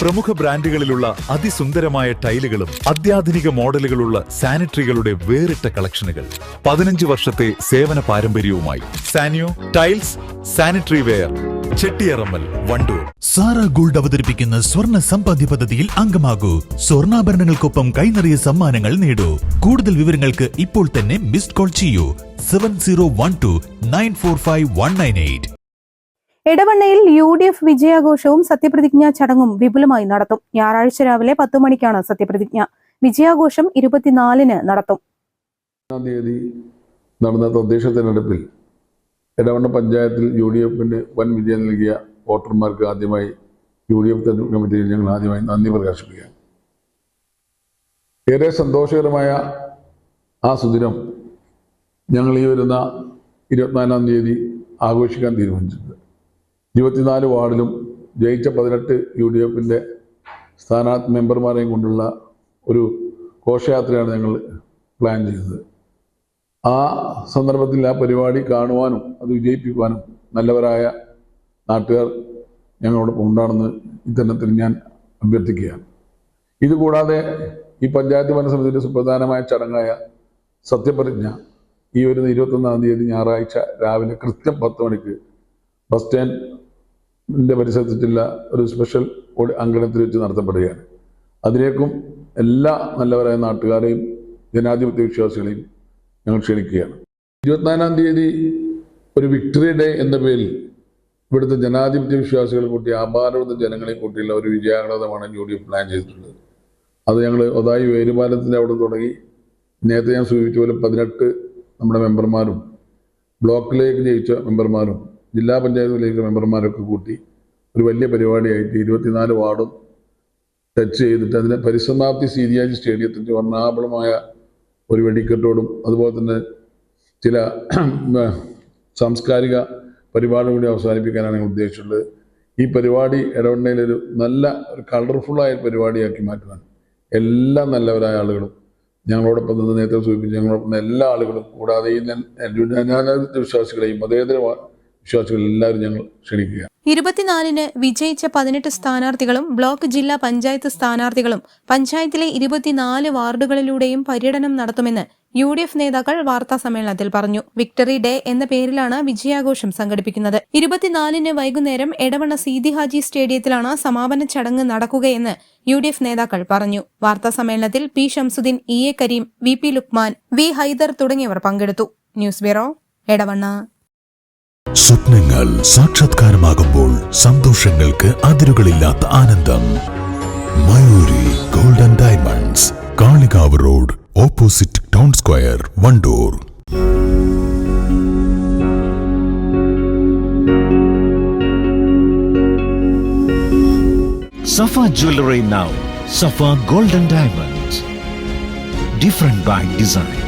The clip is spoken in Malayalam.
പ്രമുഖ ബ്രാൻഡുകളിലുള്ള അതിസുന്ദരമായ ടൈലുകളും അത്യാധുനിക മോഡലുകളുള്ള സാനിറ്ററികളുടെ വേറിട്ട കളക്ഷനുകൾ 15 വർഷത്തെ സേവന പാരമ്പര്യവുമായി Sanio tiles sanitary ware Chettiyarammal Wandoor. Sara gold അവതരിപ്പിക്കുന്ന സ്വർണ്ണ സമ്പാദ്യ പദ്ധതിയിൽ അംഗമാകൂ. സ്വർണ്ണാഭരണങ്ങൾക്കൊപ്പം കൈനിറിയ സമ്മാനങ്ങൾ നേടൂ. കൂടുതൽ വിവരങ്ങൾക്ക് ഇപ്പോൾ തന്നെ മിസ്ഡ് കോൾ ചെയ്യൂ 7012945198. എടവണ്ണയിൽ UDF വിജയാഘോഷവും സത്യപ്രതിജ്ഞാ ചടങ്ങും വിപുലമായി നടത്തും. ഞായറാഴ്ച രാവിലെ 10 മണിക്കാണ് സത്യപ്രതിജ്ഞ. വിജയാഘോഷം 24-ന് നടത്തും. തീയതി നടന്ന തദ്ദേശ തെരഞ്ഞെടുപ്പിൽ എടവണ്ണ പഞ്ചായത്തിൽ UDFന് വൻ വിജയം നൽകിയ വോട്ടർമാർക്ക് ആദ്യമായി UDF തെരഞ്ഞെടുപ്പ് കമ്മിറ്റിയിൽ ഞങ്ങൾ ആദ്യമായി നന്ദി പ്രകാശിപ്പിക്കുകയാണ്. ഏറെ സന്തോഷകരമായ ആ സുദിനം ഞങ്ങൾ ഈ വരുന്ന 24-ാം തീയതി ആഘോഷിക്കാൻ തീരുമാനിച്ചിട്ടുണ്ട്. 24 വാർഡിലും ജയിച്ച 18 UDFന്റെ മെമ്പർമാരെയും കൊണ്ടുള്ള ഒരു ഘോഷയാത്രയാണ് ഞങ്ങൾ പ്ലാൻ ചെയ്തത്. ആ സന്ദർഭത്തിൽ ആ പരിപാടി കാണുവാനും അത് വിജയിപ്പിക്കുവാനും നല്ലവരായ നാട്ടുകാർ ഞങ്ങളോടൊപ്പം ഉണ്ടാണെന്ന് ഇത്തരണത്തിൽ ഞാൻ അഭ്യർത്ഥിക്കുകയാണ്. ഇതുകൂടാതെ ഈ പഞ്ചായത്ത് ഭരണസമിതിയുടെ സുപ്രധാനമായ ചടങ്ങായ സത്യപ്രതിജ്ഞ ഈ വരുന്ന 21-ാം തീയതി ഞായറാഴ്ച രാവിലെ കൃത്യം 10 മണിക്ക് ബസ് സ്റ്റാൻഡിൻ്റെ പരിസരത്തുള്ള ഒരു സ്പെഷ്യൽ അങ്കണത്തിൽ വെച്ച് നടത്തപ്പെടുകയാണ്. അതിലേക്കും എല്ലാ നല്ലവരായ നാട്ടുകാരെയും ജനാധിപത്യ വിശ്വാസികളെയും ഞങ്ങൾ ക്ഷണിക്കുകയാണ്. 24-ാം തീയതി ഒരു വിക്ടറി ഡേ എന്ന പേരിൽ ഇവിടുത്തെ ജനാധിപത്യ വിശ്വാസികളെ കൂട്ടി ആഭാരവൃദ്ധ ജനങ്ങളെ കൂട്ടിയുള്ള ഒരു വിജയാഘാതമാണ് UDF പ്ലാൻ ചെയ്തിട്ടുള്ളത്. അത് ഞങ്ങൾ ഒതായി വേരുപാലത്തിൻ്റെ അവിടെ തുടങ്ങി നേരത്തെ ഞാൻ സൂചിപ്പിച്ച പോലെ 18 നമ്മുടെ മെമ്പർമാരും ബ്ലോക്കിലേക്ക് ജയിച്ച മെമ്പർമാരും ജില്ലാ പഞ്ചായത്തിലേക്ക് മെമ്പർമാരൊക്കെ കൂട്ടി ഒരു വലിയ പരിപാടിയായിട്ട് 24 വാർഡും ടച്ച് ചെയ്തിട്ട് അതിനെ പരിസമാപ്തി സീരിയാജി സ്റ്റേഡിയത്തിൻ്റെ വർണ്ണാഭമായ ഒരു വെടിക്കെട്ടോടും അതുപോലെ തന്നെ ചില സാംസ്കാരിക പരിപാടി കൂടി അവസാനിപ്പിക്കാനാണ് ഞങ്ങൾ ഉദ്ദേശിച്ചിട്ടുള്ളത്. ഈ പരിപാടി എടവണ്ണയിലൊരു നല്ല ഒരു കളർഫുള്ളായ പരിപാടിയാക്കി മാറ്റുവാൻ എല്ലാ നല്ലവരായ ആളുകളും ഞങ്ങളോടൊപ്പം നിന്ന് നേതൃത്വം സൂചിപ്പിച്ച് ഞങ്ങളോടൊപ്പം എല്ലാ ആളുകളും കൂടാതെ ഈ ജനാധിപത്യ വിശ്വാസികളെയും മതേതര വിശ്വാസികൾ എല്ലാവരും ഞങ്ങൾ ക്ഷണിക്കുക. 24-ന് വിജയിച്ച 18 സ്ഥാനാർത്ഥികളും ബ്ലോക്ക് ജില്ലാ പഞ്ചായത്ത് സ്ഥാനാർത്ഥികളും പഞ്ചായത്തിലെ 24 വാർഡുകളിലൂടെയും പര്യടനം നടത്തുമെന്ന് UDF നേതാക്കൾ വാർത്താസമ്മേളനത്തിൽ പറഞ്ഞു. വിക്ടറി ഡേ എന്ന പേരിലാണ് വിജയാഘോഷം സംഘടിപ്പിക്കുന്നത്. 24-ന് വൈകുന്നേരം എടവണ്ണ സീതി ഹാജി സ്റ്റേഡിയത്തിലാണ് സമാപന ചടങ്ങ് നടക്കുകയെന്ന് UDF നേതാക്കൾ പറഞ്ഞു. വാർത്താസമ്മേളനത്തിൽ P. Shamsuddin, EA Kareem, VP Luqman, V. Hyder തുടങ്ങിയവർ പങ്കെടുത്തു. News bureau, Edavanna. സ്വപ്നങ്ങൾ സാക്ഷാത്കാരമാകുമ്പോൾ സന്തോഷങ്ങൾക്ക് അതിരുകളില്ലാത്ത ആനന്ദം. Mayuri golden diamonds, Kalikavu road, opposite town square, Wandoor. Safa Jewelry now. Safa Golden Diamonds. Different by design.